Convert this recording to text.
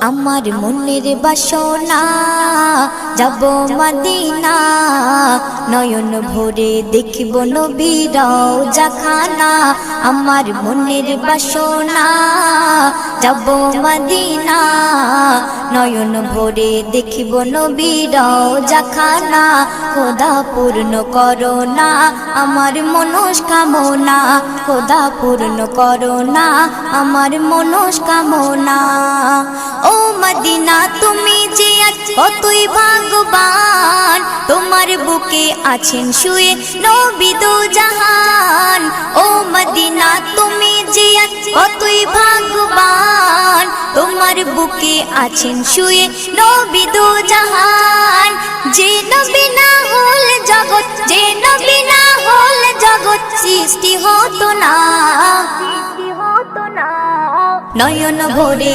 আমার মনের বাসনা যাব মদিনা, নয়ন ভরে দেখিব নবীর রওজাখানা। আমার মনের বাসনা যাব মদিনা, নয়ন ভরে দেখিব নবীর রওজাখানা। খোদা পূর্ণ করো না আমার মনস্কামনা, খোদা পূর্ণ করো না আমার মনস্কামনা। ও মদিনা তুমি যে আজ কতই ভাগ্যবান, তোমার বুকে আছেন শুয়ে নবী দো জাহান। ও মদিনা তুমি যে আজ কতই ভাগ্যবান, তোমার বুকে আছেন শুয়ে নবী দো জাহান। যে নবী না হল জগৎ, যে নবী না হল জগৎ সৃষ্টি হতো না, নয়ন ভরে